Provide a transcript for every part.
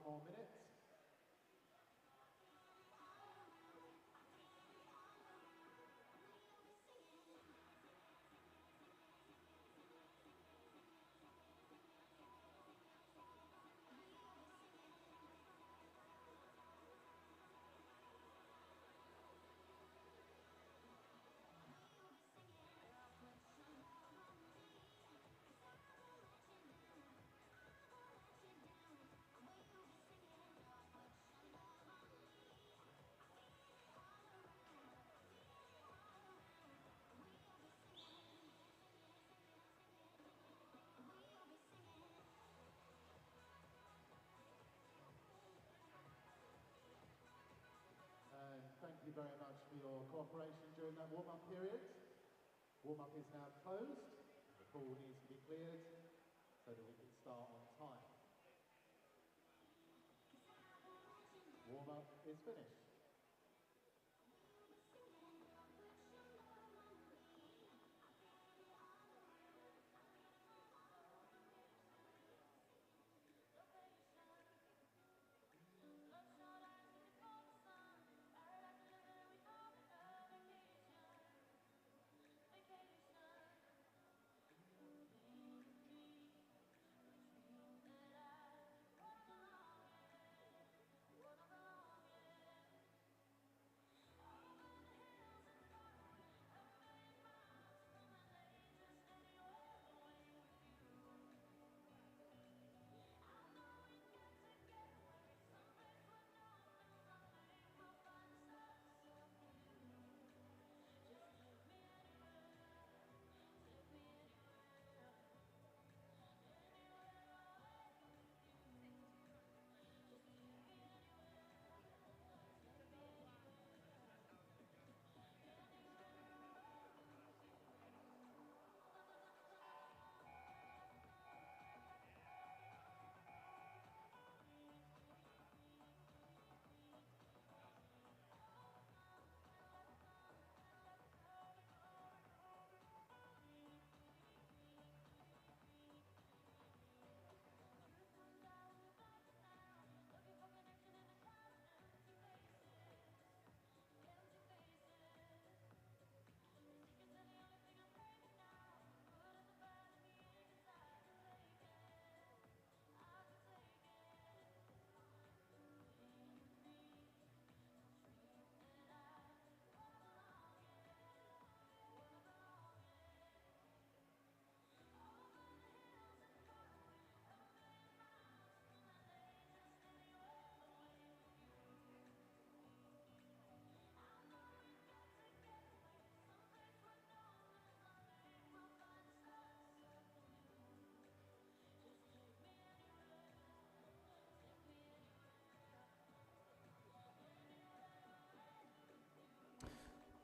more minutes. Thank you very much for your cooperation during that warm-up period. Warm-up is now closed. The pool needs to be cleared so that we can start on time. Warm-up is finished.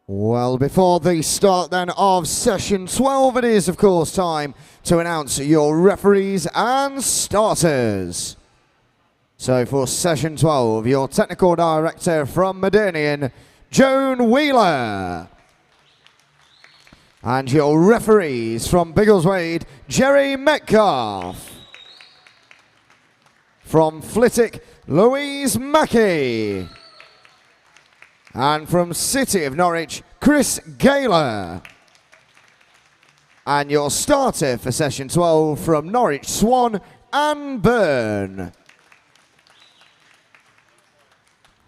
Well, before the start then of session 12, it is of course time to announce your referees and starters. So for session 12, your technical director from Modernian, Joan Wheeler. And your referees from Biggleswade, Jerry Metcalf. From Flitwick, Louise Mackey. And from City of Norwich, Chris Gaylor. And your starter for session 12 from Norwich Swan, Anne Byrne.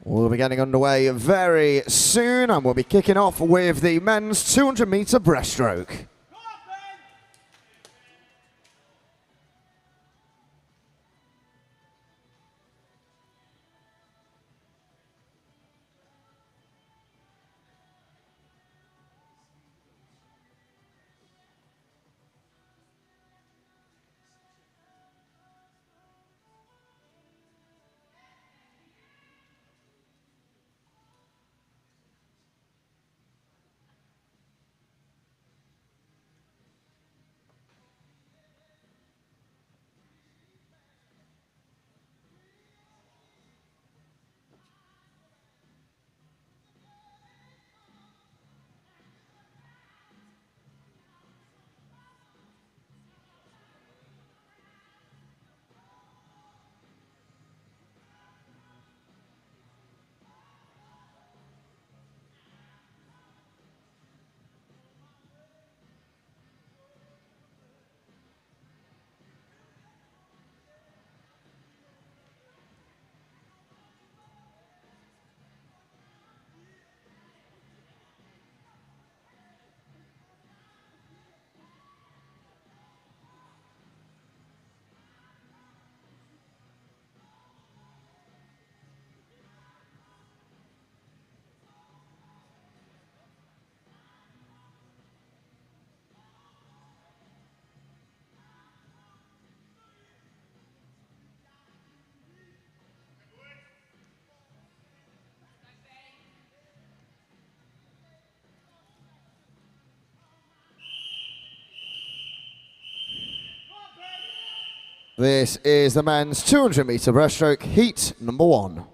We'll be getting underway very soon, and we'll be kicking off with the men's 200-metre breaststroke. This is the men's 200 metre breaststroke, heat number 1.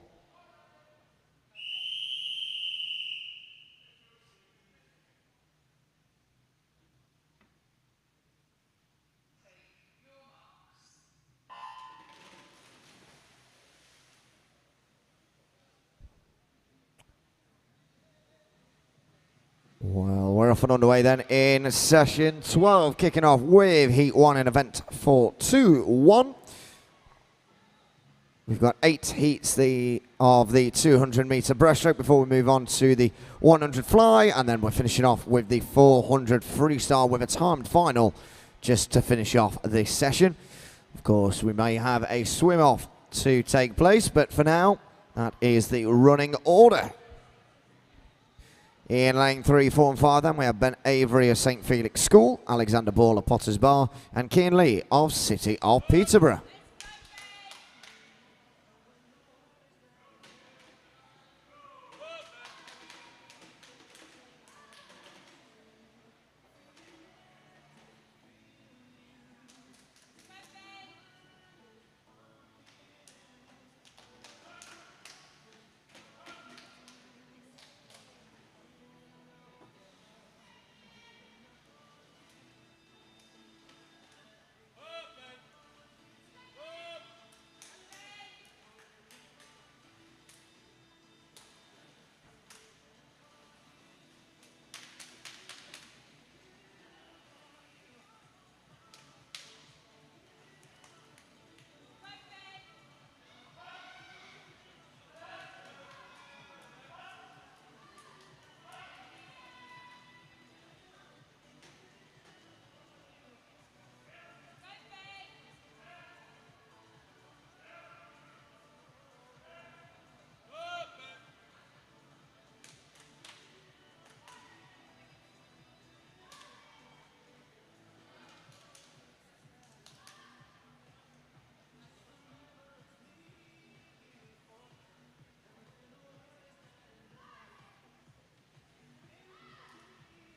Well, we're off and underway then in session 12, kicking off with heat 1 in event 4-2-1. We've got 8 heats of the 200 metre breaststroke before we move on to the 100 fly, and then we're finishing off with the 400 freestyle with a timed final just to finish off this session. Of course, we may have a swim off to take place, but for now, that is the running order. In lane 3, 4 and 5 then we have Ben Avery of St Felix School, Alexander Ball of Potters Bar and Cian Lee of City of Peterborough.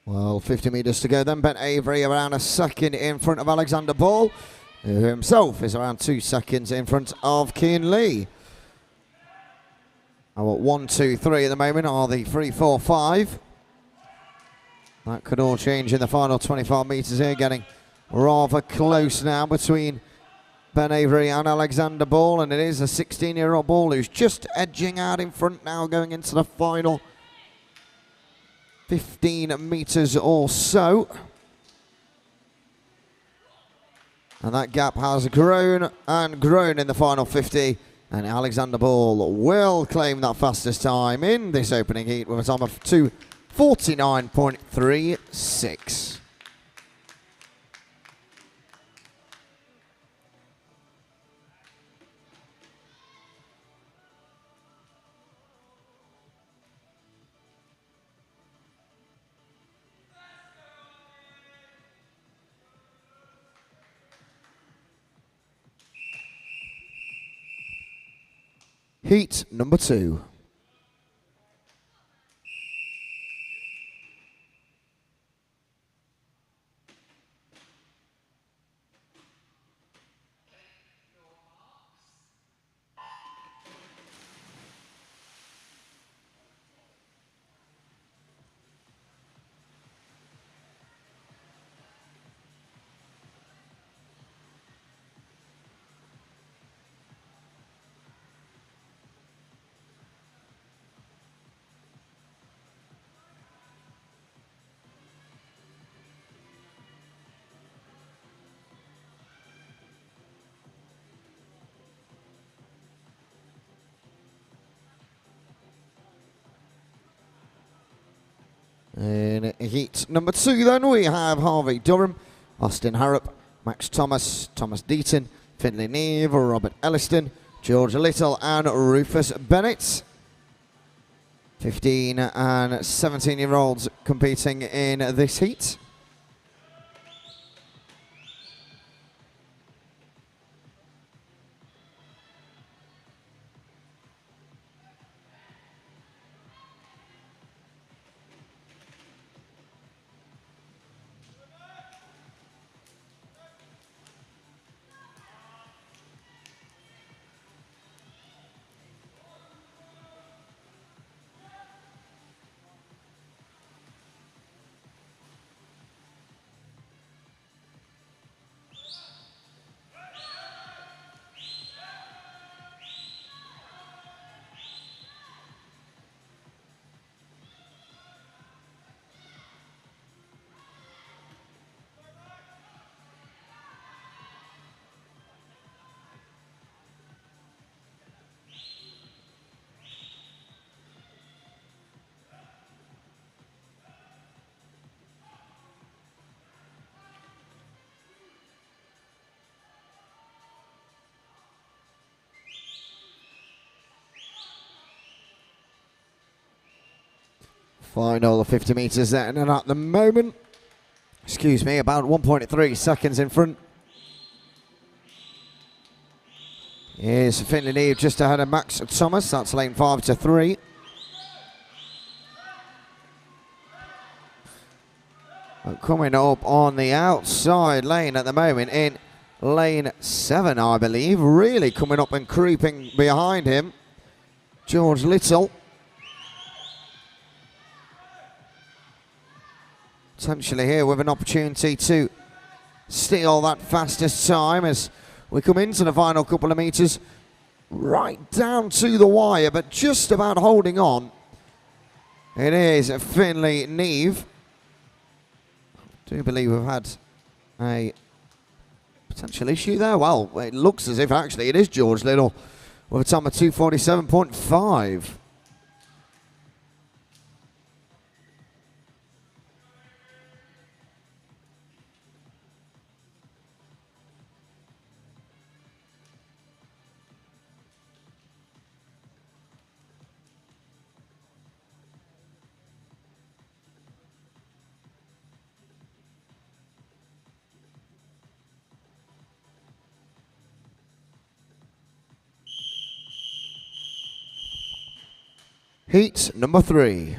Well, 50 metres to go then. Ben Avery around a second in front of Alexander Ball, who himself is around 2 seconds in front of Cian Lee. Our 1, 2, 3 at the moment are the 3, 4, 5. That could all change in the final 25 metres here, getting rather close now between Ben Avery and Alexander Ball, and it is a 16-year-old Ball who's just edging out in front now going into the final 15 metres or so. And that gap has grown and grown in the final 50. And Alexander Ball will claim that fastest time in this opening heat with a time of 2:49.36. Heat number 2. In heat number 2 then we have Harvey Durham, Austin Harrop, Max Thomas, Thomas Deaton, Finlay Neve, Robert Elliston, George Little and Rufus Bennett. 15 and 17-year-olds competing in this heat. Final 50 metres then, and at the moment, excuse me, about 1.3 seconds in front. Here's Finley Neve just ahead of Max Thomas. That's lane 5 to 3. And coming up on the outside lane at the moment in lane 7, I believe. Really coming up and creeping behind him, George Little. Potentially here with an opportunity to steal that fastest time as we come into the final couple of metres, right down to the wire, but just about holding on. It is Finley Neve. I do believe we've had a potential issue there. Well, it looks as if actually it is George Little with a time of 2:47.5. Heat number 3.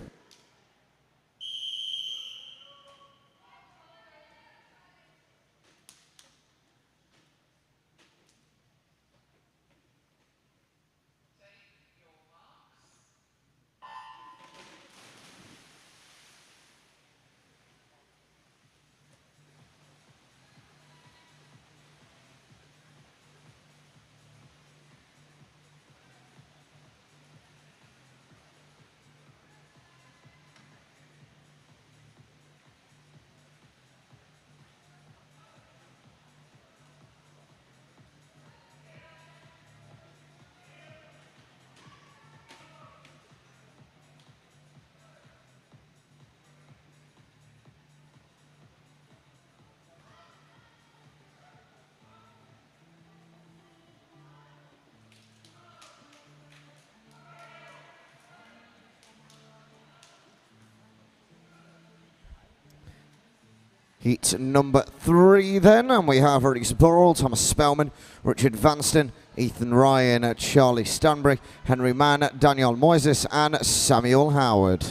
Heat number 3 then, and we have Reese Burrell, Thomas Spellman, Richard Vanston, Ethan Ryan, Charlie Stanbury, Henry Mann, Daniel Moises and Samuel Howard.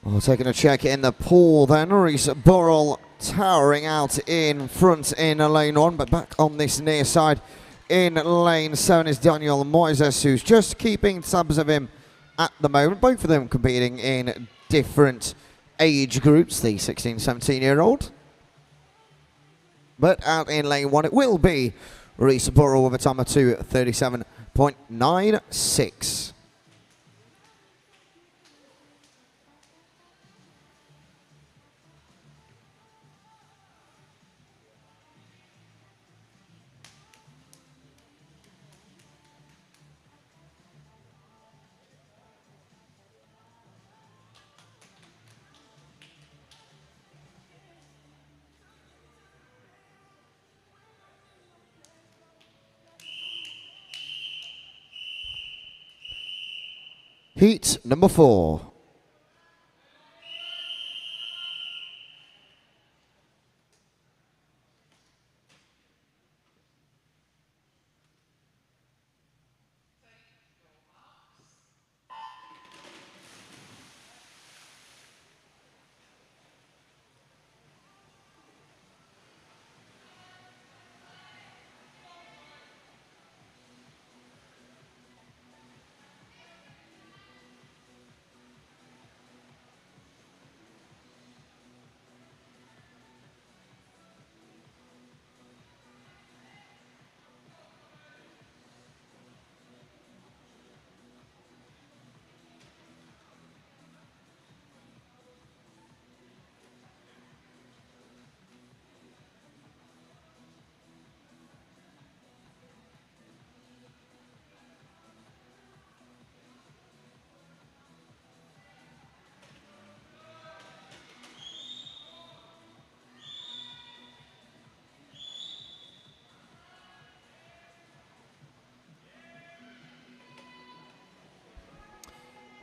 Well, taking a check in the pool then, Reese Burrell towering out in front in lane 1, but back on this near side in lane 7 is Daniel Moises, who's just keeping tabs of him at the moment. Both of them competing in different age groups, the 16, 17-year-old. But out in lane 1, it will be Reese Burrell with a time of 2:37.96. Heat number 4.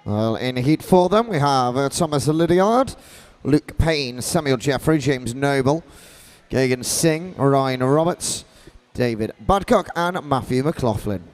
Well, in heat 4 then, we have Thomas Lydiard, Luke Payne, Samuel Jeffrey, James Noble, Gagan Singh, Ryan Roberts, David Badcock and Matthew McLaughlin.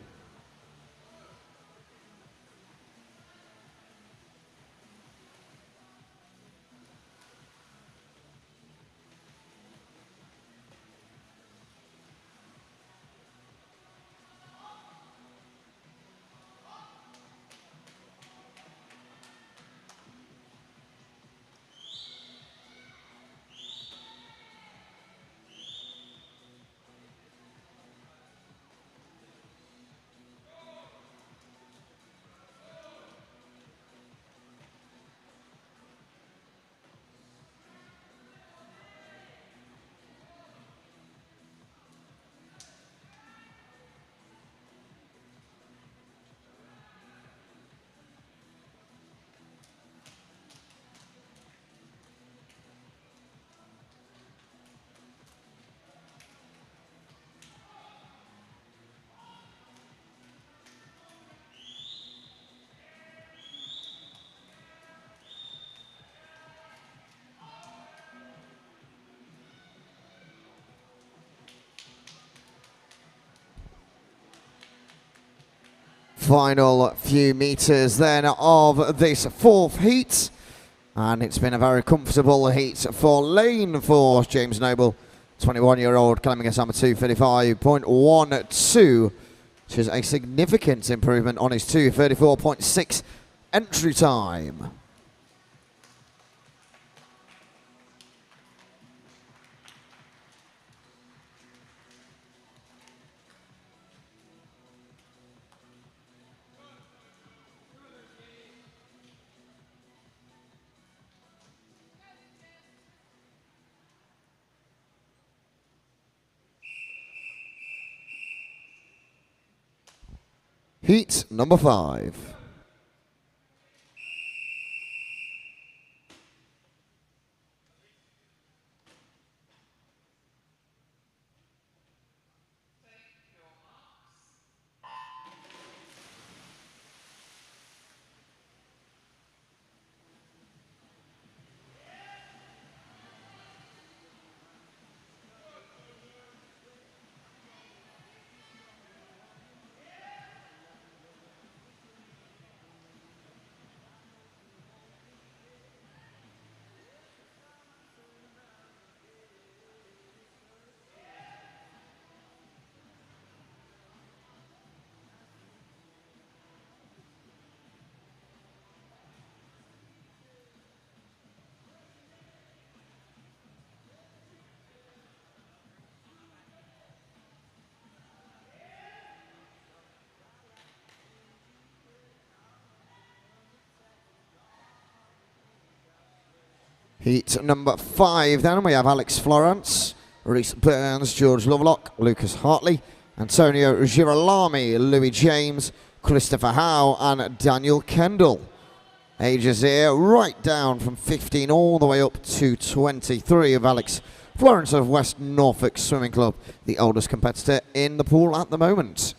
Final few meters then of this fourth heat, and it's been a very comfortable heat for lane 4. James Noble, 21-year-old, climbing a summer 2:35.12, which is a significant improvement on his 2:34.6 entry time. Heat number 5. Heat number 5 then, we have Alex Florence, Reese Burns, George Lovelock, Lucas Hartley, Antonio Girolami, Louis James, Christopher Howe and Daniel Kendall. Ages here right down from 15 all the way up to 23 of Alex Florence of West Norfolk Swimming Club, the oldest competitor in the pool at the moment.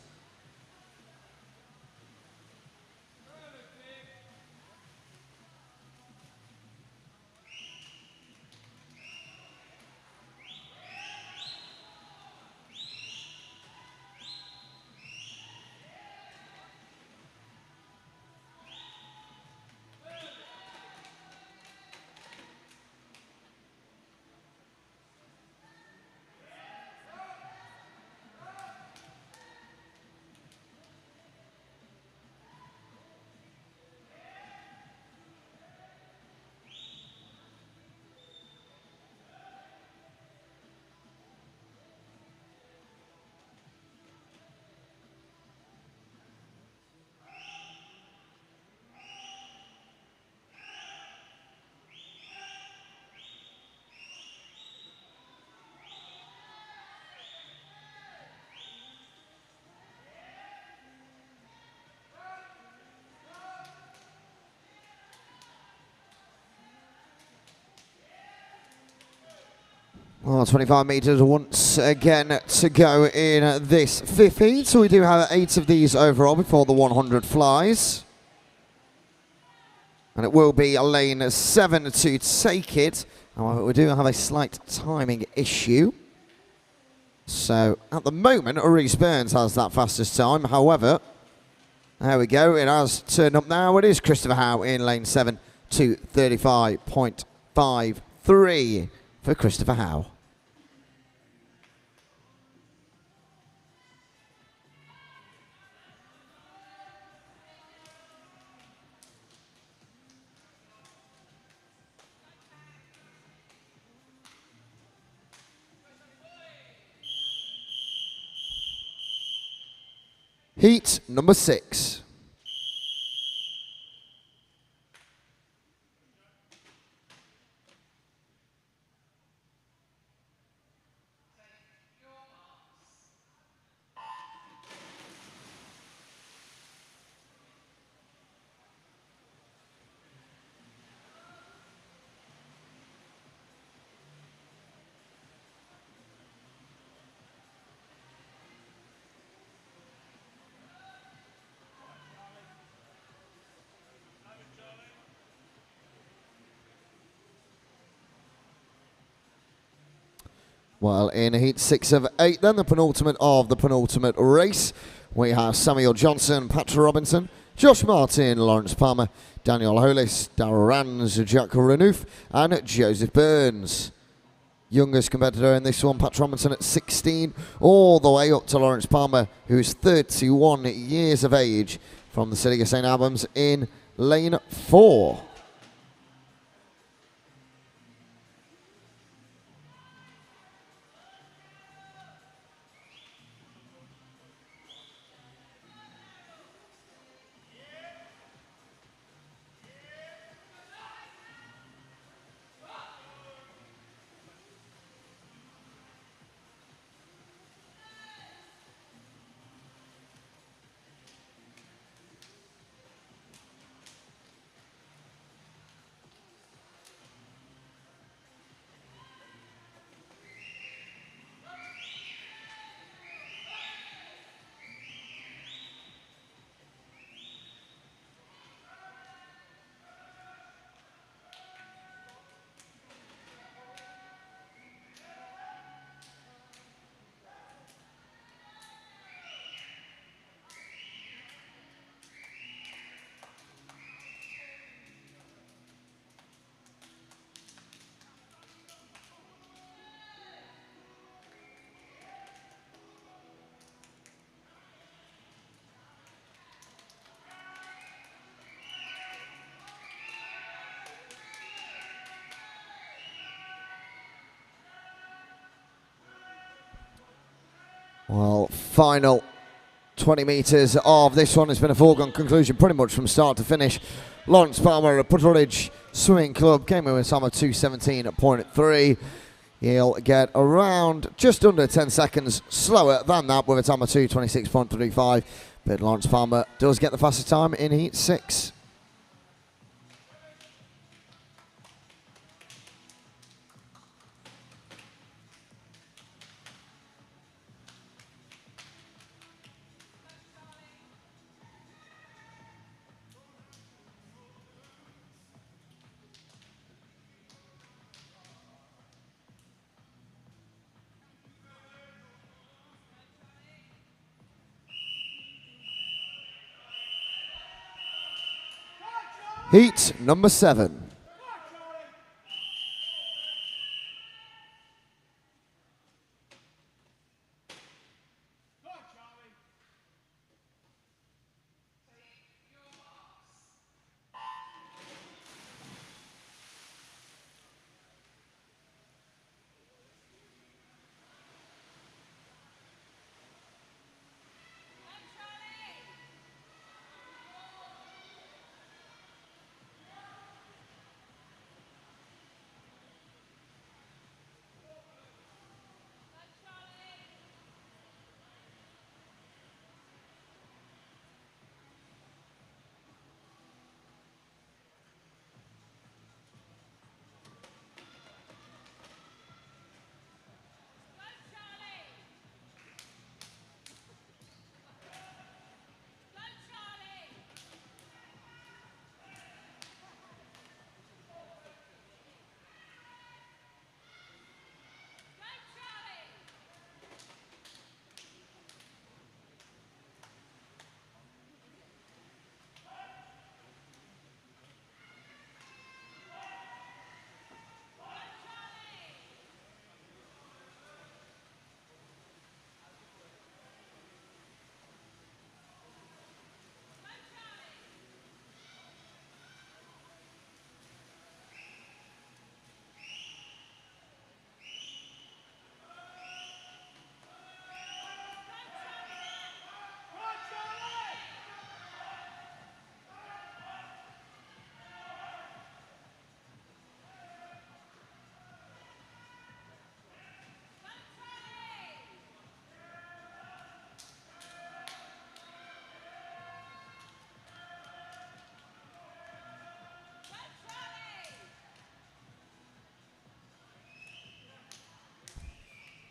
Well, 25 metres once again to go in this fifth heat. So we do have 8 of these overall before the 100 flies. And it will be a lane 7 to take it. However, we do have a slight timing issue. So at the moment, Reese Burns has that fastest time. However, there we go. It has turned up now. It is Christopher Howe in lane 7 to 35.53 for Christopher Howe. Heat number 6. Well, in heat 6 of 8 then, the penultimate of the penultimate race, we have Samuel Johnson, Patrick Robinson, Josh Martin, Lawrence Palmer, Daniel Hollis, Darrell Rands, Jack Renouf and Joseph Burns. Youngest competitor in this one, Patrick Robinson at 16, all the way up to Lawrence Palmer, who's 31 years of age, from the city of St Albans in lane 4. Well, final 20 metres of this one has been a foregone conclusion pretty much from start to finish. Lawrence Palmer at Puttleridge Swimming Club came in with a time of 2:17.3. He'll get around just under 10 seconds slower than that with a time of 2:26.35. But Lawrence Palmer does get the fastest time in heat 6. Heat number 7.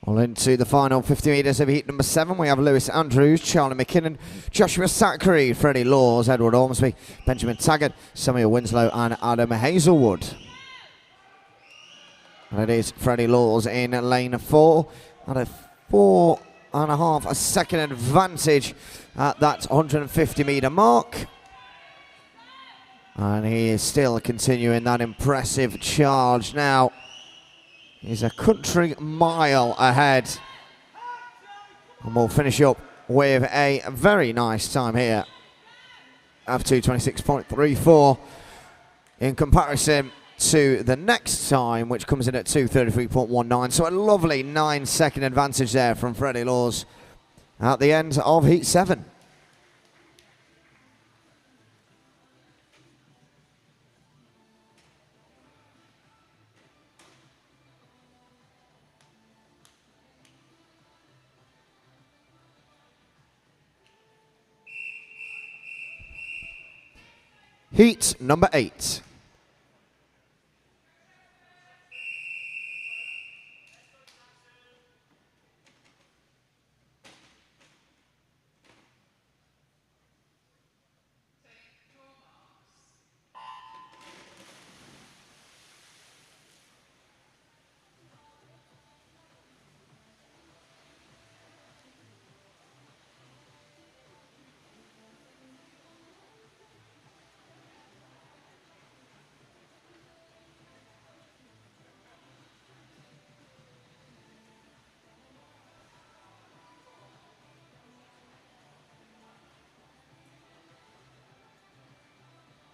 Well, into the final 50 metres of heat number 7, we have Lewis Andrews, Charlie McKinnon, Joshua Zachary, Freddie Laws, Edward Ormsby, Benjamin Taggart, Samuel Winslow and Adam Hazelwood. And it is Freddie Laws in lane 4 at a 4.5 second advantage at that 150 metre mark. And he is still continuing that impressive charge now. He's a country mile ahead. And we'll finish up with a very nice time here of 2:26.34 in comparison to the next time, which comes in at 2:33.19. So a lovely 9-second advantage there from Freddie Laws at the end of heat 7. Heat number 8.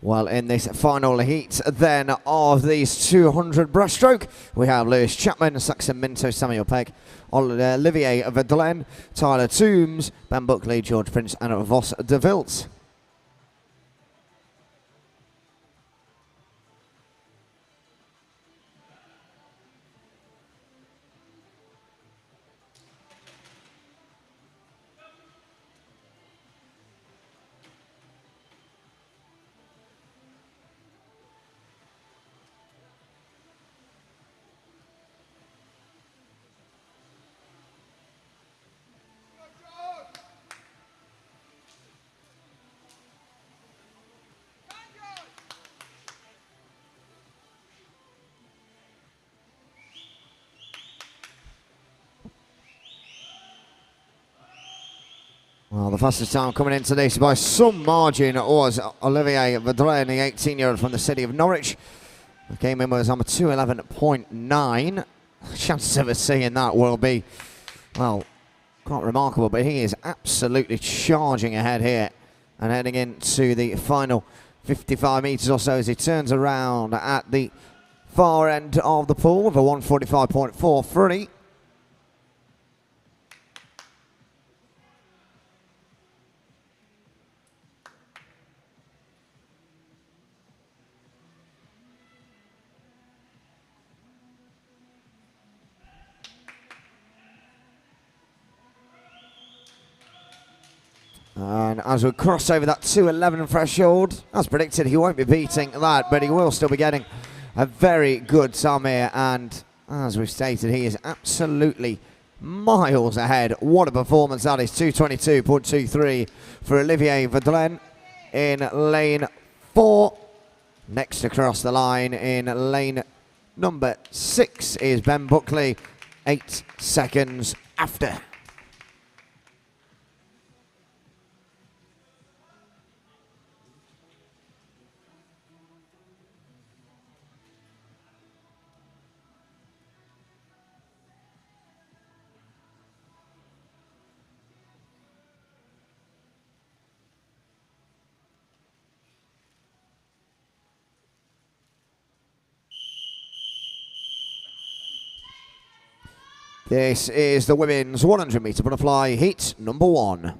Well, in this final heat then of these 200 breaststroke, we have Lewis Chapman, Saxon Minto, Samuel Pegg, Olivier Verdelaine, Tyler Toombs, Ben Buckley, George Prince and Vos de Wilt. Well, the fastest time coming into this by some margin was Olivier Verdelaine, the 18-year-old from the city of Norwich. He came in with a 2:11.9. Chances of us seeing that will be, well, quite remarkable, but he is absolutely charging ahead here and heading into the final 55 metres or so as he turns around at the far end of the pool with a 1:45.43. And as we cross over that 2:11 threshold, as predicted, he won't be beating that, but he will still be getting a very good time here. And as we've stated, he is absolutely miles ahead. What a performance that is. 2:22.23 for Olivier Verdelaine in lane 4. Next across the line in lane number 6 is Ben Buckley, 8 seconds after. This is the women's 100 metre butterfly heat number 1.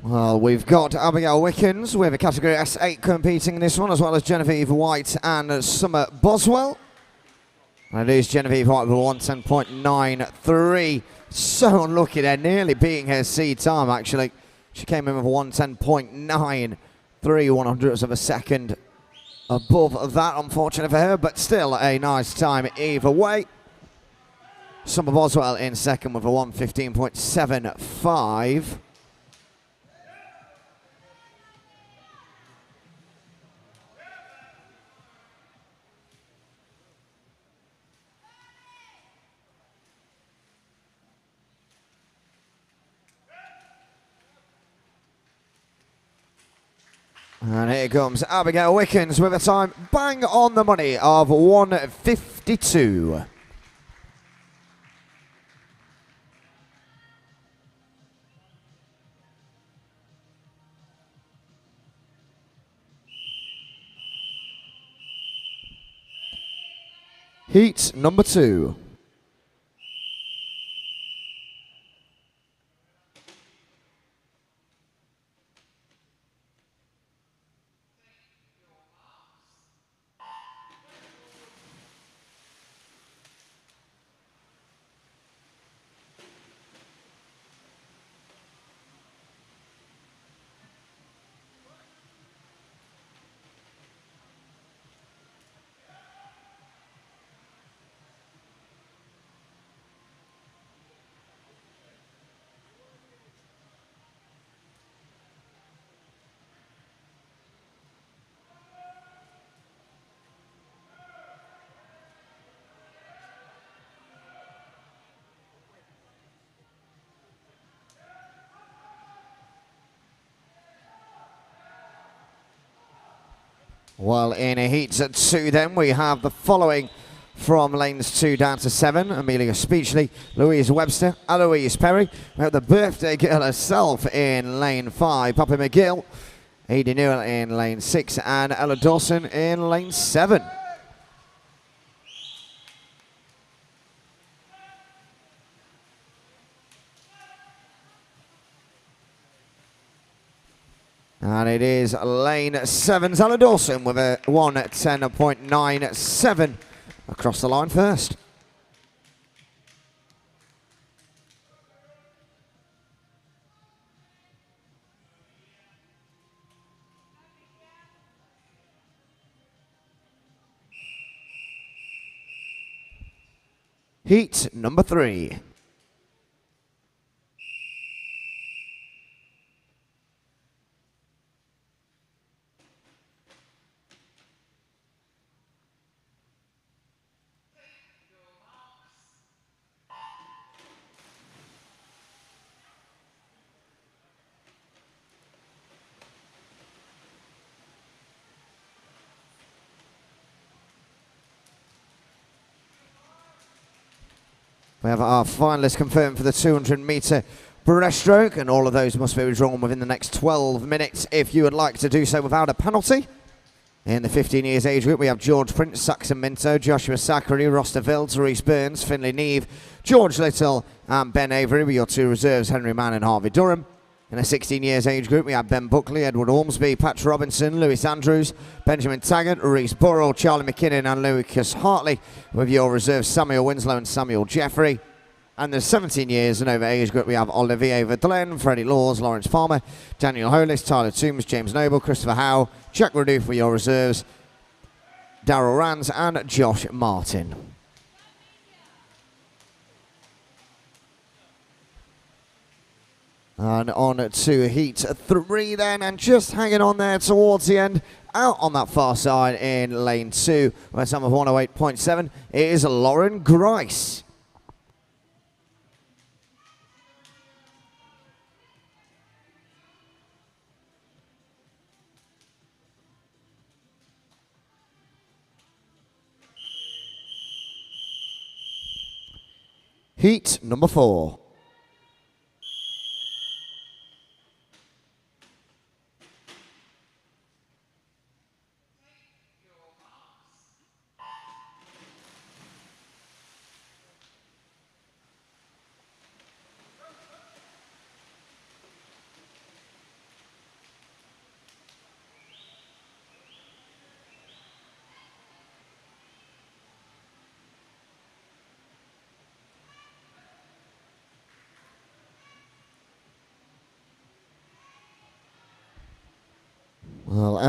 Well, we've got Abigail Wickens with a category S8 competing in this one, as well as Genevieve White and Summer Boswell. And it is Genevieve White with 110.93. So unlucky there, nearly beating her seed time actually. She came in with 110.93, 100ths of a second above that, unfortunate for her, but still a nice time either way. Summer Boswell in second with a 115.75. And here comes Abigail Wickens with a time bang on the money of 152. Heat number 2. Well, in heat 2 then, we have the following from lanes 2 down to 7. Amelia Speechley, Louise Webster, Eloise Perry. We have the birthday girl herself in lane 5, Poppy McGill, Edie Newell in lane 6, and Ella Dawson in lane 7. And it is lane 7's Ella Dawson with a 110.97 across the line first. Heat number 3. We have our finalists confirmed for the 200-metre breaststroke, and all of those must be withdrawn within the next 12 minutes if you would like to do so without a penalty. In the 15 years age group, we have George Prince, Saxon Minto, Joshua Zachary, Roster Vilds, Reese Burns, Finlay Neve, George Little, and Ben Avery, with your 2 reserves, Henry Mann and Harvey Durham. In the 16 years age group, we have Ben Buckley, Edward Ormsby, Pat Robinson, Lewis Andrews, Benjamin Taggart, Reese Burrow, Charlie McKinnon and Lucas Hartley, with your reserves Samuel Winslow and Samuel Jeffrey. And the 17 years and over age group, we have Olivier Verdelen, Freddie Laws, Lawrence Palmer, Daniel Hollis, Tyler Toombs, James Noble, Christopher Howe, Jack Redoof for your reserves, Darryl Rands and Josh Martin. And on to heat 3 then, and just hanging on there towards the end, out on that far side in lane 2, with a time of 108.7, is Lauren Grice. Heat number 4.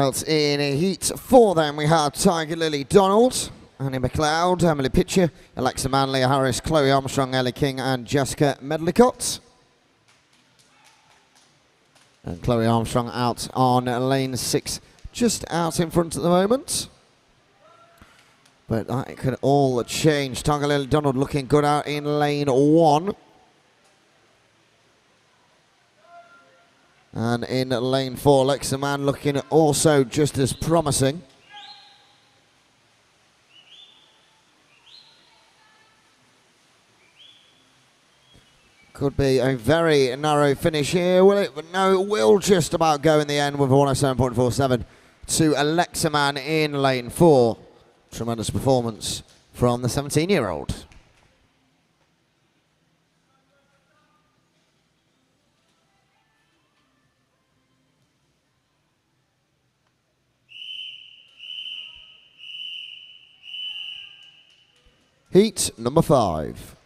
Out in Heat 4 then we have Tiger Lily Donald, Annie McLeod, Emily Pitcher, Alexa Manley, Harris, Chloe Armstrong, Ellie King and Jessica Medlicott. And Chloe Armstrong out on lane 6, just out in front at the moment. But that could all change. Tiger Lily Donald looking good out in lane 1. And in lane 4, Alexa Mann looking also just as promising. Could be a very narrow finish here, will it? But no, it will just about go in the end with a 107.47 to Alexa Mann in lane 4. Tremendous performance from the 17-year-old. Heat number 5.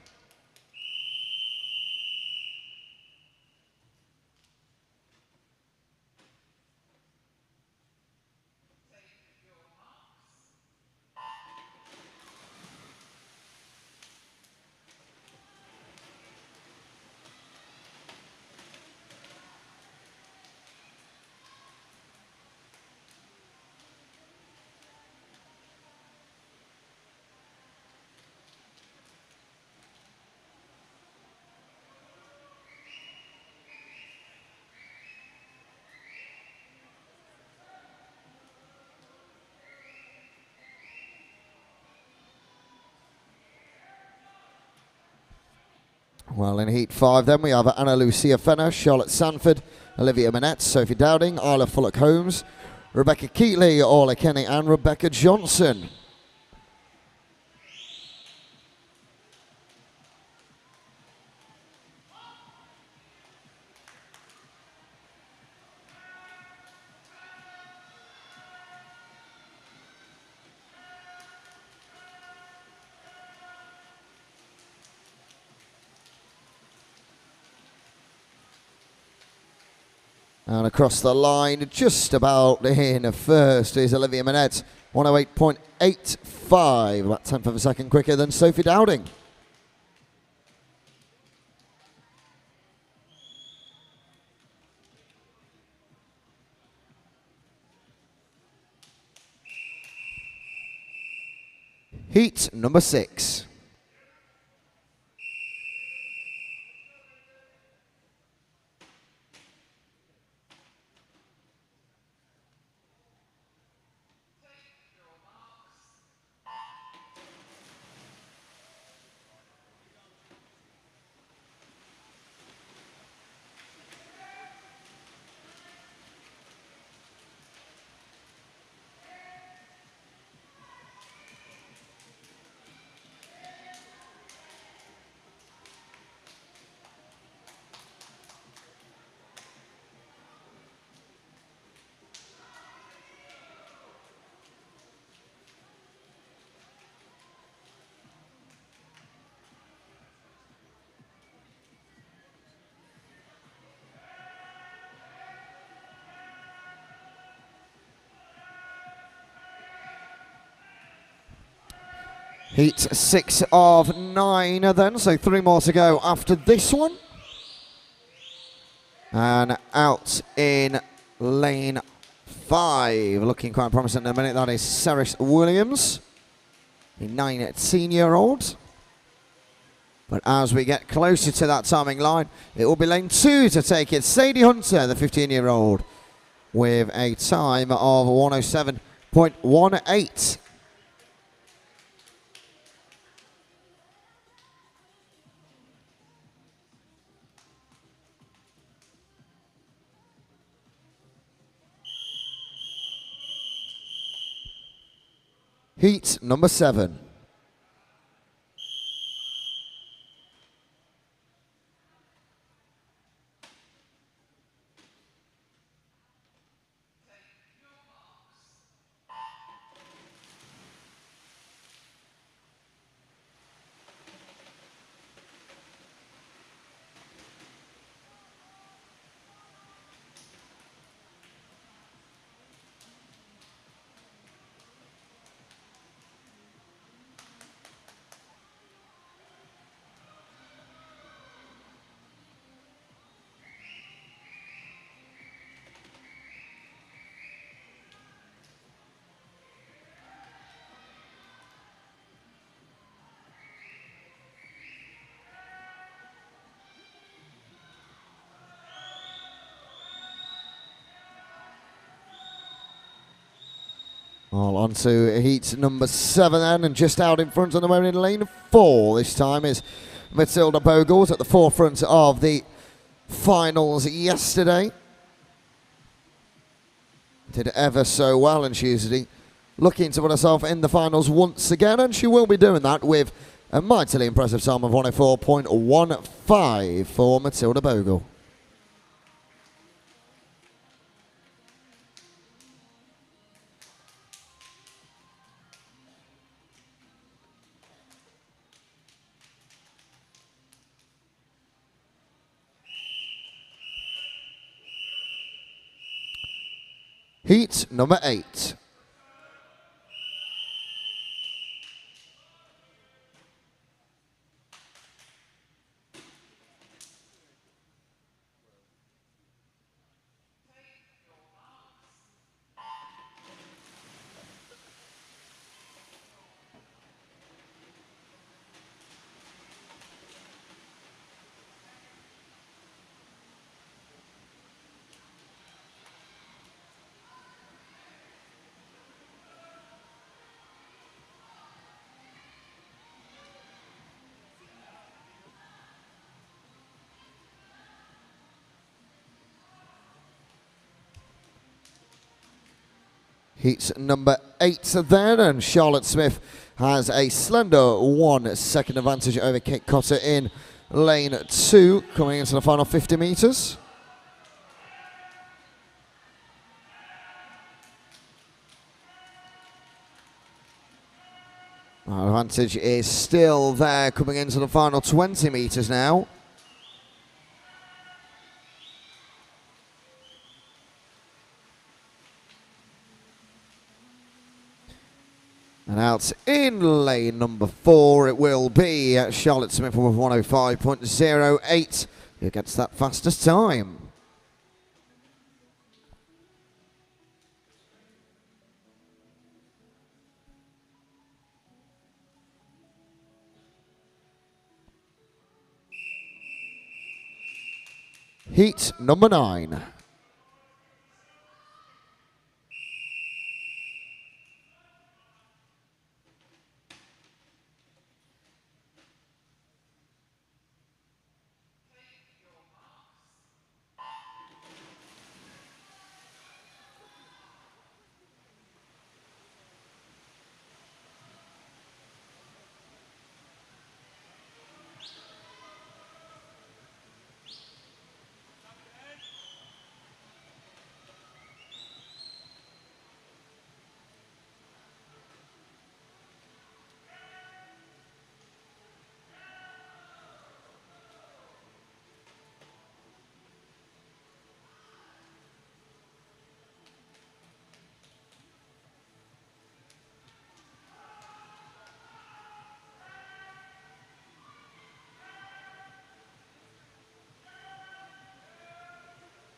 Well, in Heat 5 then we have Anna Lucia Fenner, Charlotte Sanford, Olivia Manette, Sophie Dowding, Isla Fullock-Holmes, Rebecca Keatley, Orla Kenny and Rebecca Johnson. And across the line, just about in first is Olivia Manette, 108.85, about 10th of a second quicker than Sophie Dowding. Heat number 6. Heat 6 of 9 then, so 3 more to go after this one. And out in lane 5, looking quite promising in a minute, that is Ceris Williams, the 19-year-old. But as we get closer to that timing line, it will be lane 2 to take it. Sadie Hunter, the 15-year-old, with a time of 107.18. Heat number 7. Well, on to heat number 7 then, and just out in front on the moment in lane 4 this time is Matilda Bogles at the forefront of the finals yesterday. Did ever so well, and she's looking to put herself in the finals once again, and she will be doing that with a mightily impressive time of 104.15 for Matilda Bogle. Heat number 8. Heat number 8 then, and Charlotte Smith has a slender 1 second advantage over Kate Cotter in lane 2, coming into the final 50 metres. Our advantage is still there, coming into the final 20 metres now. And out in lane number 4, it will be Charlotte Smith with 105.08, who gets that fastest time. Heat number 9.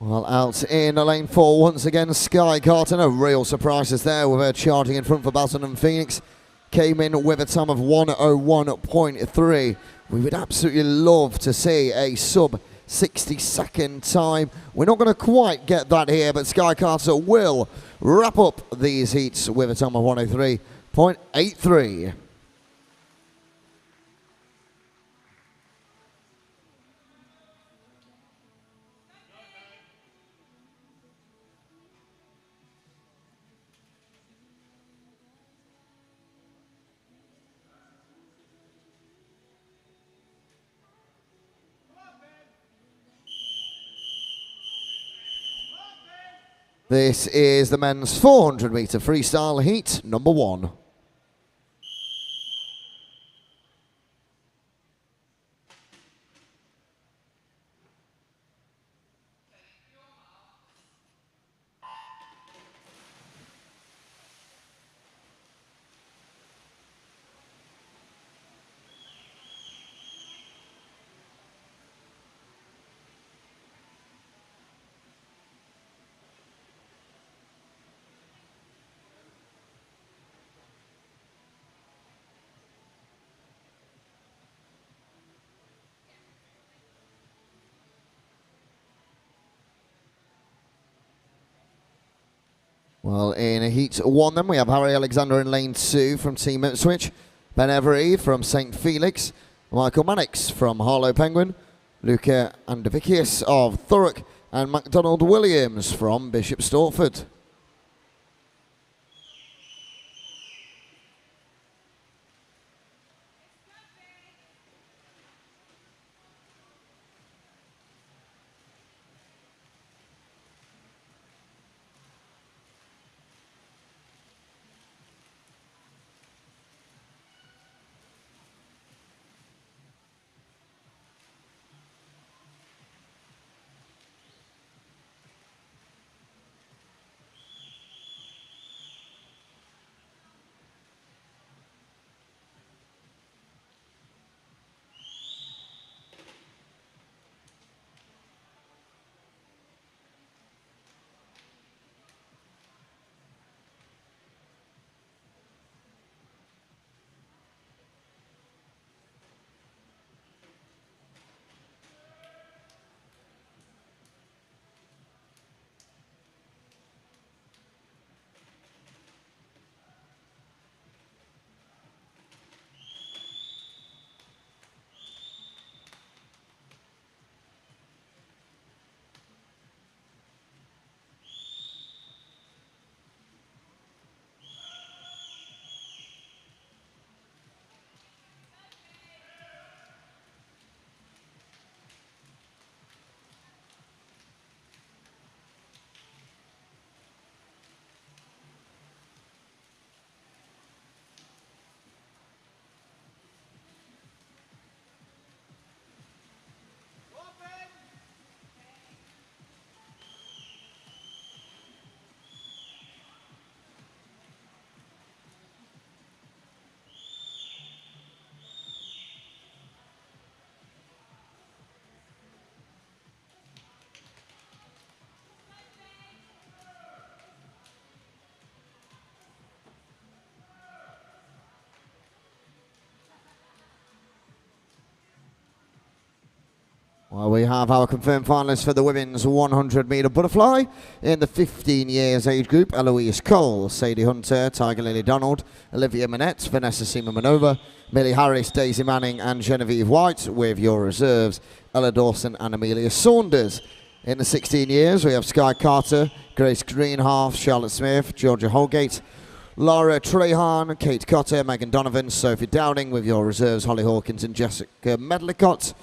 Well, out in lane 4 once again, Sky Carter. No real surprises there with her charging in front for Basildon and Phoenix. Came in with a time of 101.3. We would absolutely love to see a sub 60-second time. We're not going to quite get that here, but Sky Carter will wrap up these heats with a time of 103.83. This is the men's 400 metre freestyle heat number 1. Well, in Heat 1 then, we have Harry Alexander in lane 2 from Team Ipswich, Ben Every from St Felix, Michael Mannix from Harlow Penguin, Luca Andavicius of Thurrock, and MacDonald Williams from Bishop Stortford. Well, we have our confirmed finalists for the women's 100-metre butterfly. In the 15 years age group, Eloise Cole, Sadie Hunter, Tiger Lily Donald, Olivia Manette, Vanessa Seaman-Manova, Millie Harris, Daisy Manning and Genevieve White, with your reserves, Ella Dawson and Amelia Saunders. In the 16 years, we have Sky Carter, Grace Greenhalgh, Charlotte Smith, Georgia Holgate, Laura Trehan, Kate Cotter, Megan Donovan, Sophie Downing, with your reserves, Holly Hawkins and Jessica Medlicott.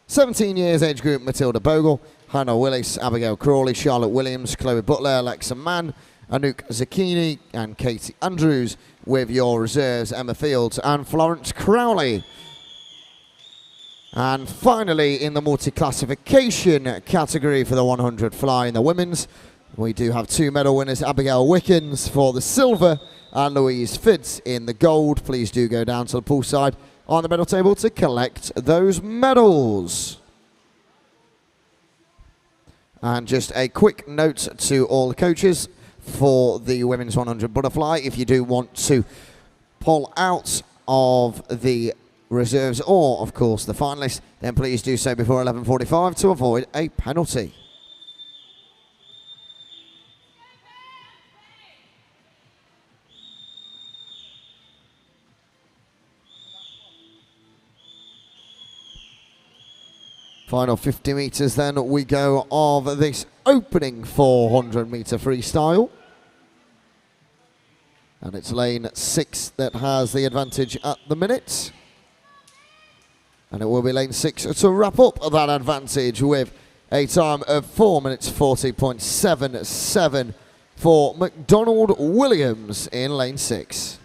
17 years age group, Matilda Bogle, Hannah Willis, Abigail Crawley, Charlotte Williams, Chloe Butler, Alexa Mann, Anouk Zucchini and Katie Andrews, with your reserves, Emma Fields and Florence Crowley. And finally, in the multi-classification category for the 100 fly in the women's, we do have 2 medal winners, Abigail Wickens for the silver and Louise Fitz in the gold. Please do go down to the poolside on the medal table to collect those medals. And just a quick note to all the coaches for the women's 100 butterfly: if you do want to pull out of the reserves or, of course, the finalists, then please do so before 11:45 to avoid a penalty. Final 50 metres then we go of this opening 400 metre freestyle. And it's lane 6 that has the advantage at the minute. And it will be lane 6 to wrap up that advantage with a time of 4 minutes 40.77 for MacDonald Williams in lane 6.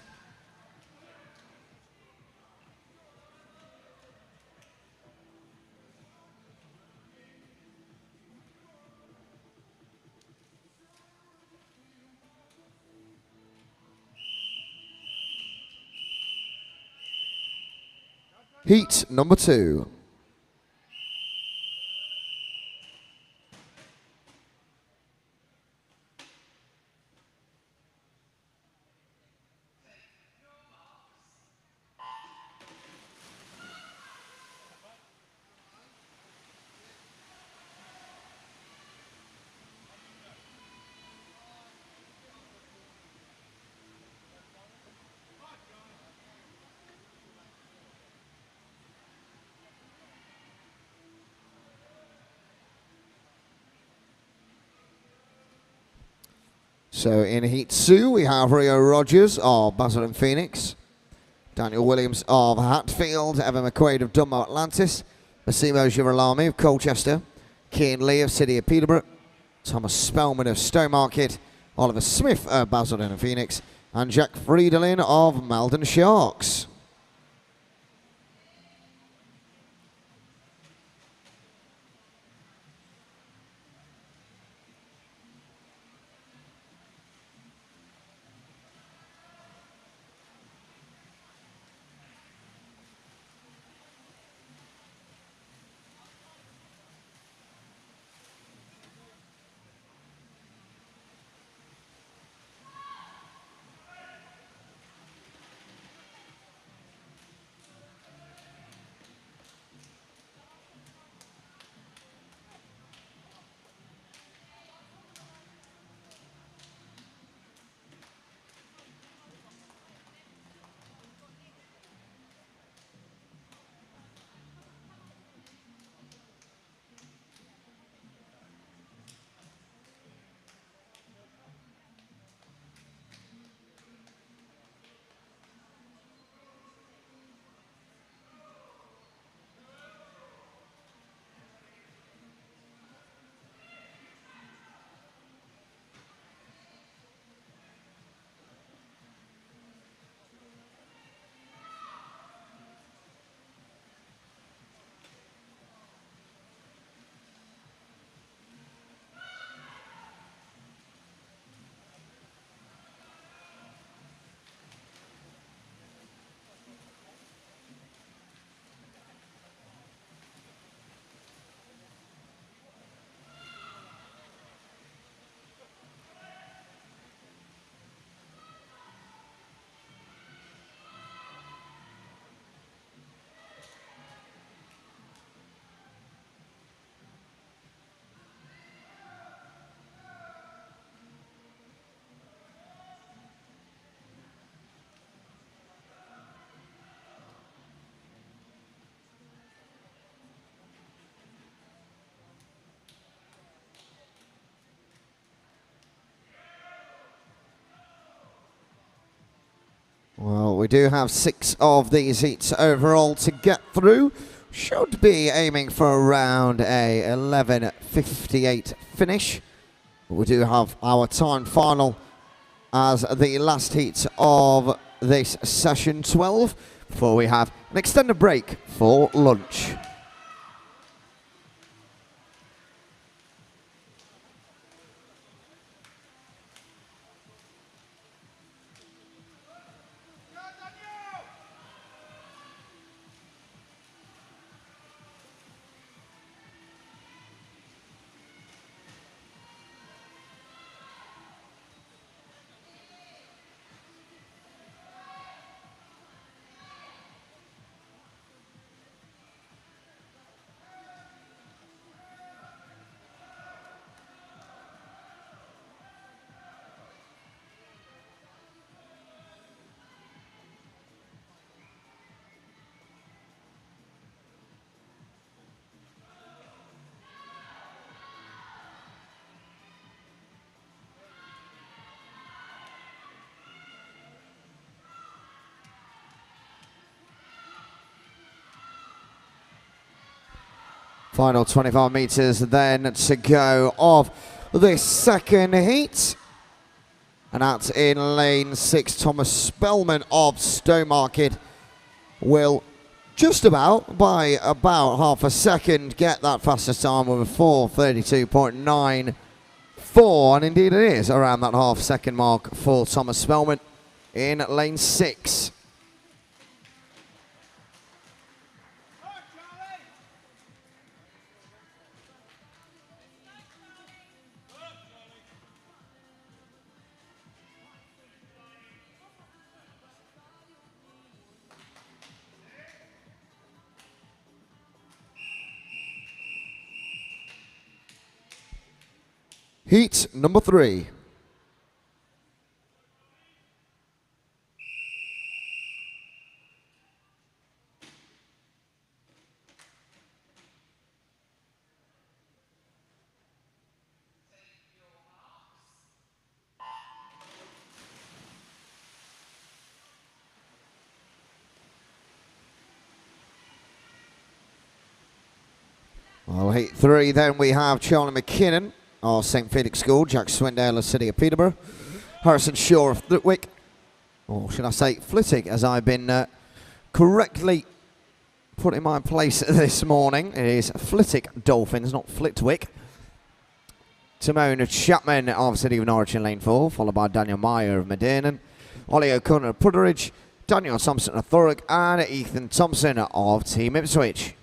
Heat number 2. So in Heat 2, we have Rio Rogers of Basildon Phoenix, Daniel Williams of Hatfield, Evan McQuaid of Dunmo Atlantis, Massimo Girolami of Colchester, Cian Lee of City of Peterborough, Thomas Spellman of Stowmarket, Oliver Smith of Basildon and Phoenix, and Jack Friedelin of Malden Sharks. Well, we do have 6 of these heats overall to get through. Should be aiming for around a 11:58 finish. We do have our time final as the last heat of this session 12 before we have an extended break for lunch. Final 25 metres then to go of this second heat. And out in lane 6, Thomas Spellman of Stowmarket will just about, by about half a second, get that fastest time with a 4:32.94. And indeed it is around that half second mark for Thomas Spellman in lane 6. Heat number 3. Heat 3, then we have Charlie McKinnon of St. Felix School, Jack Swindale of City of Peterborough, Harrison Shaw of Flitwick, or should I say Flitwick, as I've been correctly put in my place this morning. It is Flitwick Dolphins, not Flitwick. Timon Chapman of City of Norwich in lane 4, followed by Daniel Meyer of Medina, Ollie O'Connor of Putteridge, Daniel Thompson of Thurrock, and Ethan Thompson of Team Ipswich.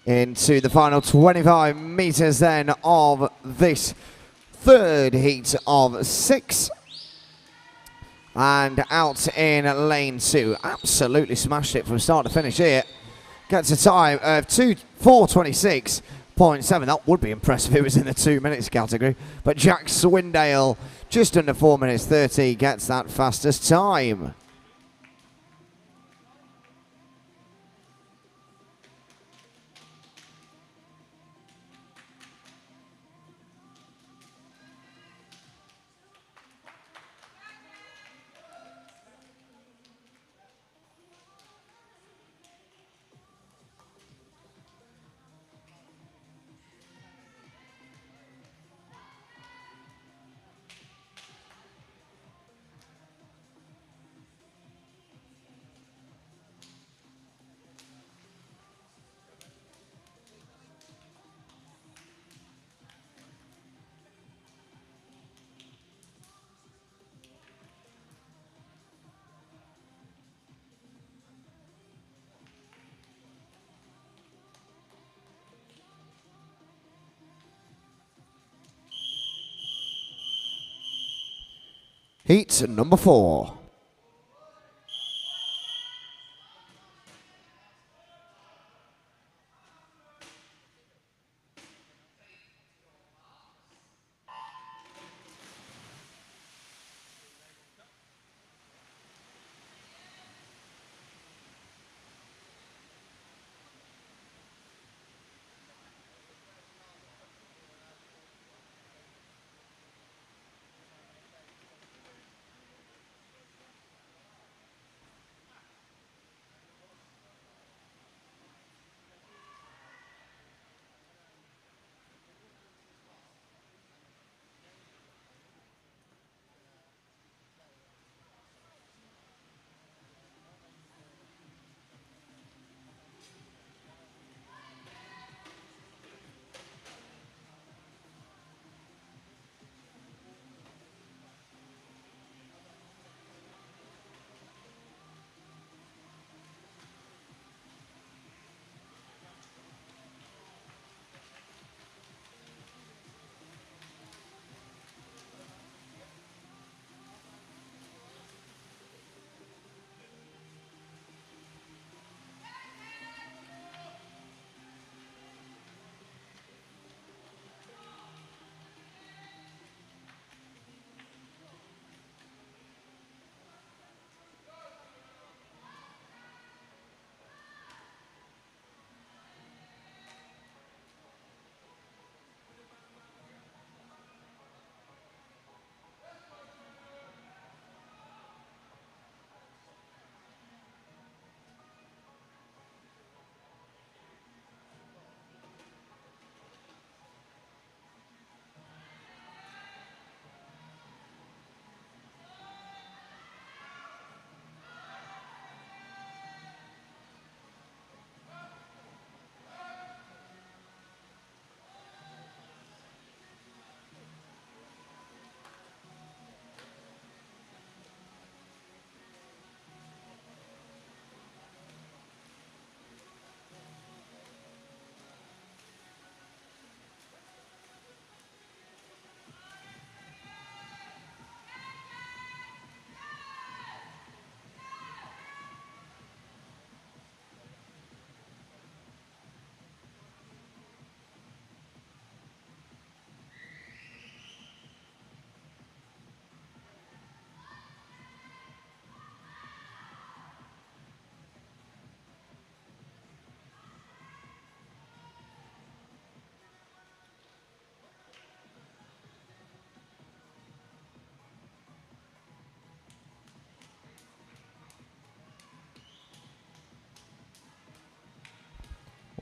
Into the final 25 metres then of this third heat of 6. And out in lane 2. Absolutely smashed it from start to finish here. Gets a time of 4:26.7. That would be impressive if it was in the 2 minutes category. But Jack Swindale, just under 4 minutes 30, gets that fastest time. Heat number 4.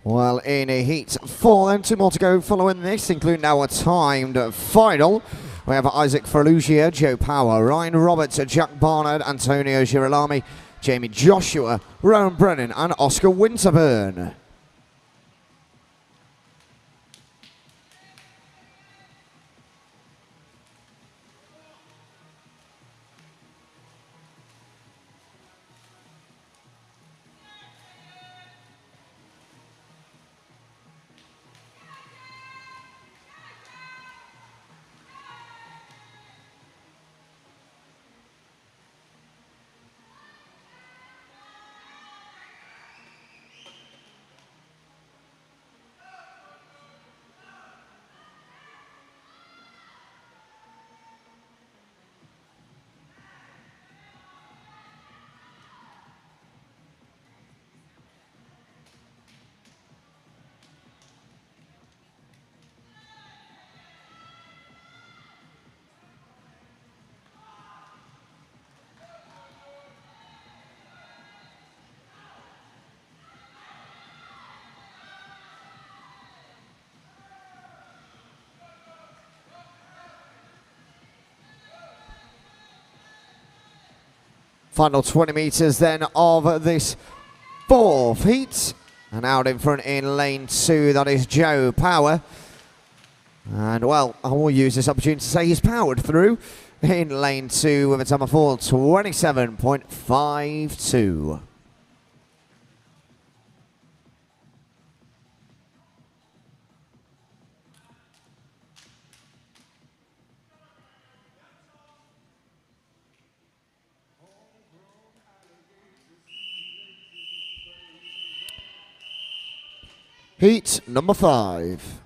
Well, in a heat 4 then, 2 more to go following this, including now a timed final. We have Isaac Ferlugia, Joe Power, Ryan Roberts, Jack Barnard, Antonio Girolami, Jamie Joshua, Rowan Brennan and Oscar Winterburn. Final 20 metres then of this 4th heat. And out in front in lane 2, that is Joe Power. And well, I will use this opportunity to say he's powered through in lane 2 with a time of 4:27.52. Heat number 5.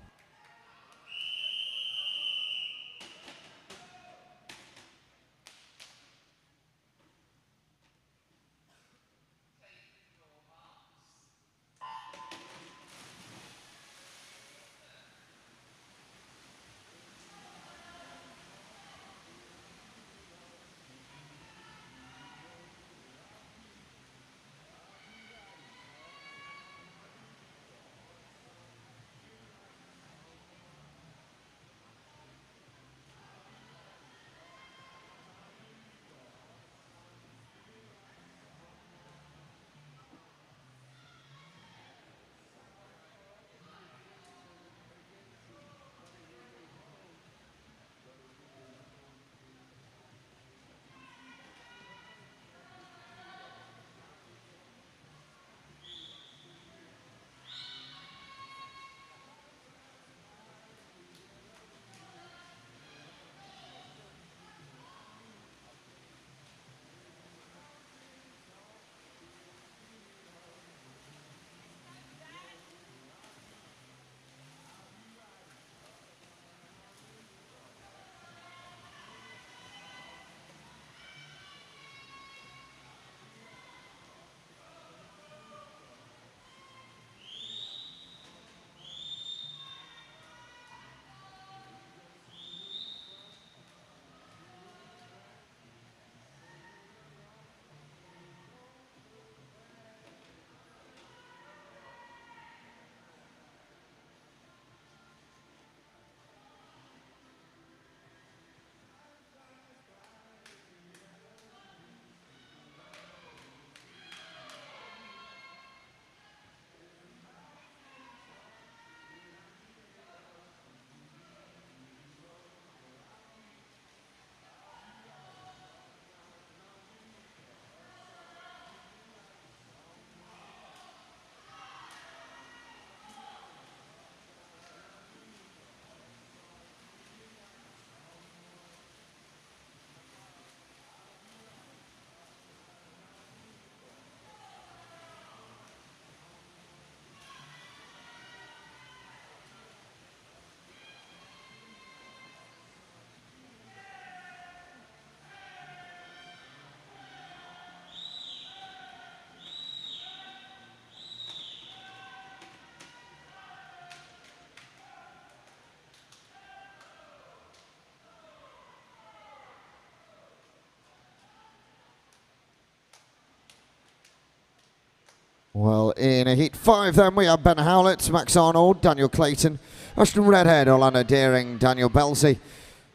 Well, in a Heat 5 then, we have Ben Howlett, Max Arnold, Daniel Clayton, Ashton Redhead, Orlando Deering, Daniel Belsey,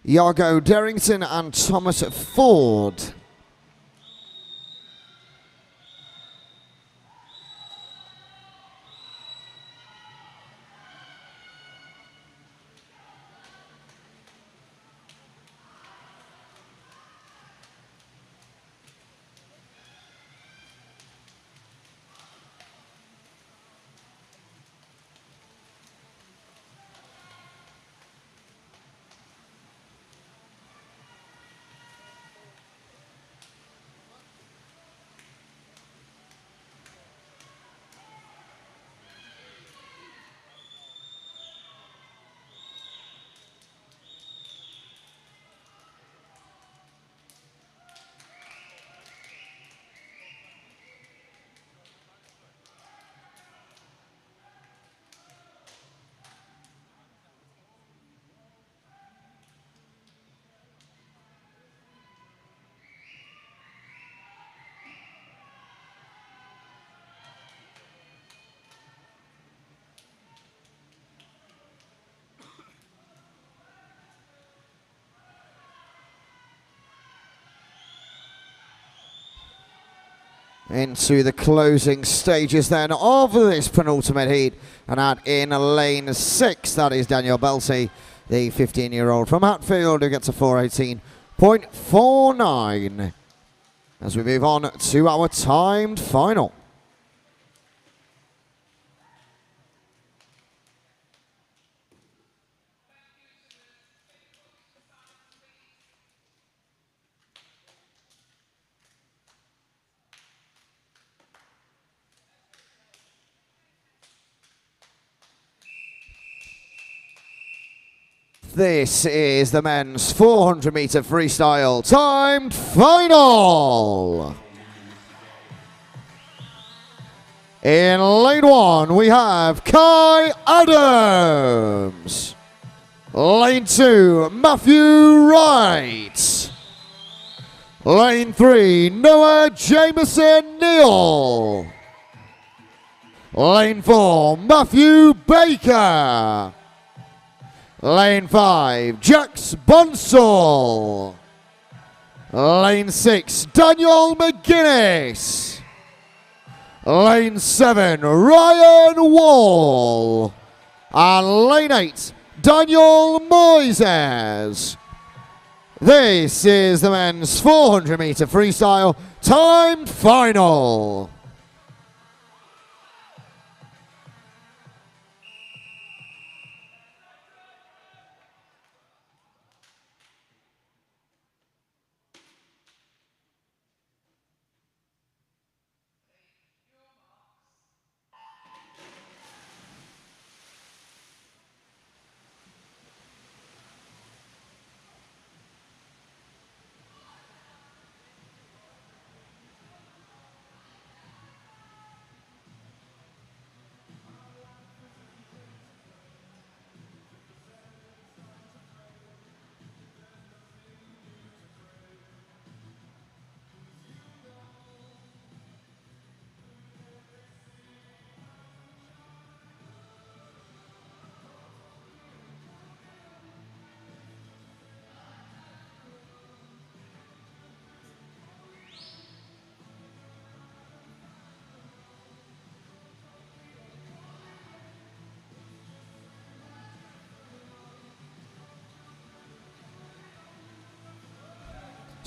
Yargo Derrington and Thomas Ford. Into the closing stages then of this penultimate heat. And out in lane 6, that is Daniel Belsey, the 15-year-old from Hatfield, who gets a 4:18.49. As we move on to our timed final. This is the men's 400 meter freestyle timed final. In lane 1, we have Kai Adams. Lane 2, Matthew Wright. Lane 3, Noah Jameson Neal. Lane 4, Matthew Baker. Lane 5, Jax Bonsall. Lane 6, Daniel McGuinness. Lane 7, Ryan Wall. And lane 8, Daniel Moises. This is the men's 400 meter freestyle timed final.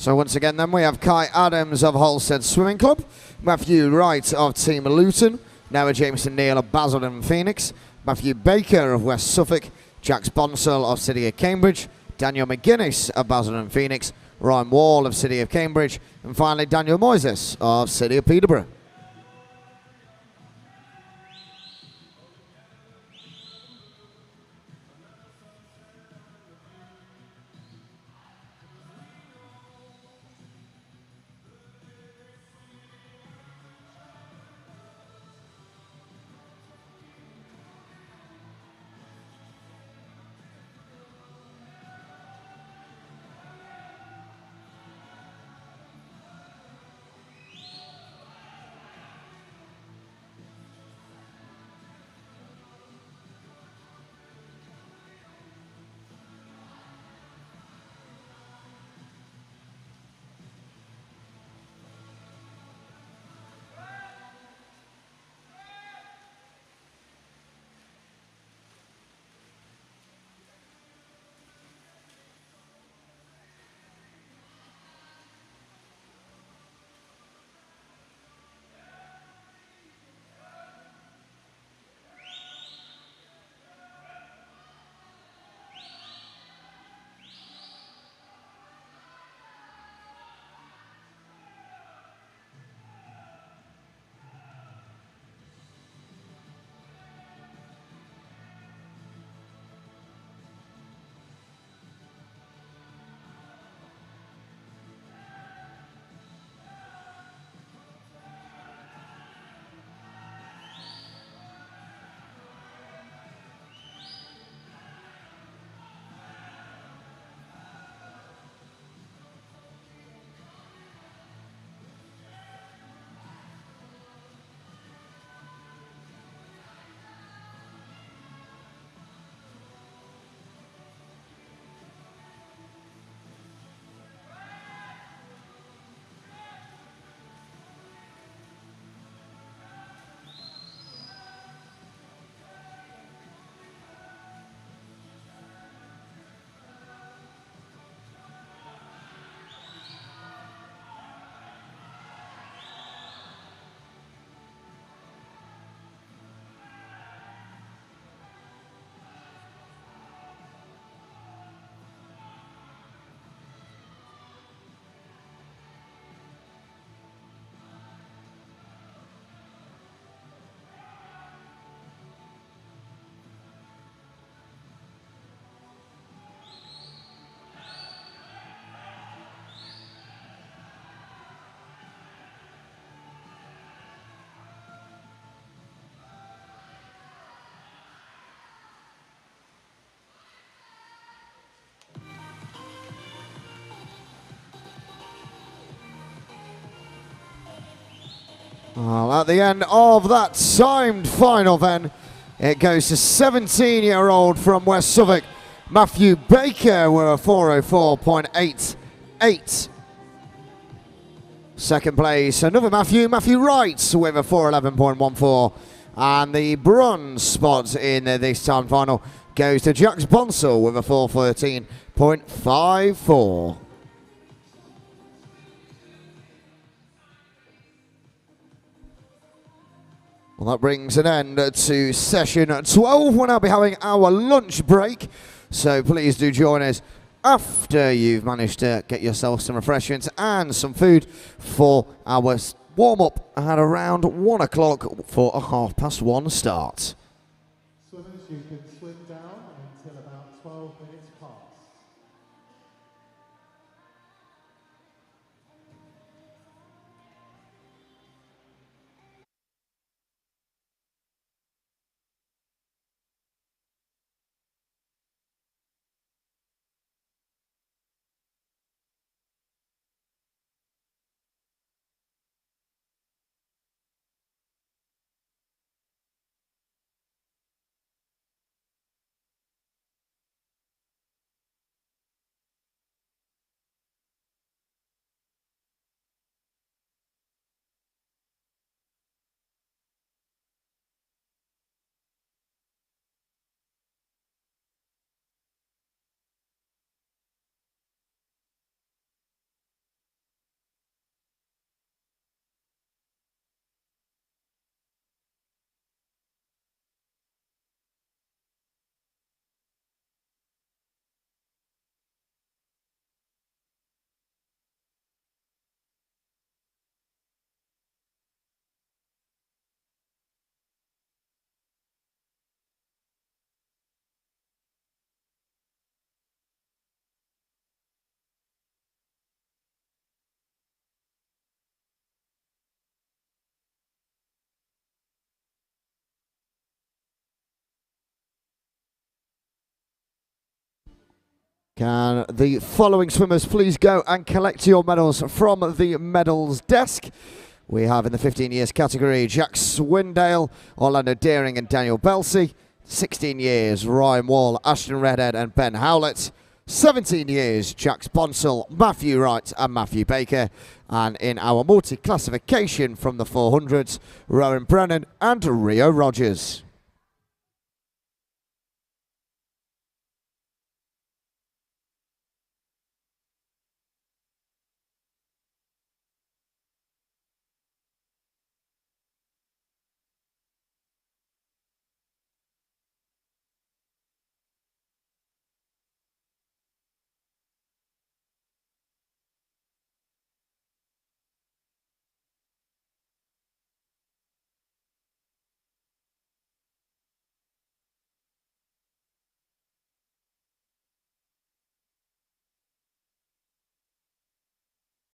So once again then we have Kai Adams of Halstead Swimming Club, Matthew Wright of Team Luton, Noah Jameson Neal of Basildon Phoenix, Matthew Baker of West Suffolk, Jax Bonsall of City of Cambridge, Daniel McGuinness of Basildon Phoenix, Ryan Wall of City of Cambridge, and finally Daniel Moises of City of Peterborough. Well, at the end of that timed final then, it goes to 17-year-old from West Suffolk, Matthew Baker, with a 4:04.88. Second place, another Matthew Wright with a 4:11.14. And the bronze spot in this time final goes to Jax Bonsall with a 4:13.54. Well, that brings an end to session 12. We'll now be having our lunch break, so please do join us after you've managed to get yourself some refreshments and some food for our warm-up at around 1 o'clock for a 1:30 start. Swimmers, you can swim down until about 12 minutes past. Can the following swimmers please go and collect your medals from the medals desk? We have in the 15 years category Jack Swindale, Orlando Deering and Daniel Belsey. 16 years Ryan Wall, Ashton Redhead and Ben Howlett. 17 years Jax Bonsall, Matthew Wright and Matthew Baker. And in our multi-classification from the 400s, Rowan Brennan and Rio Rogers.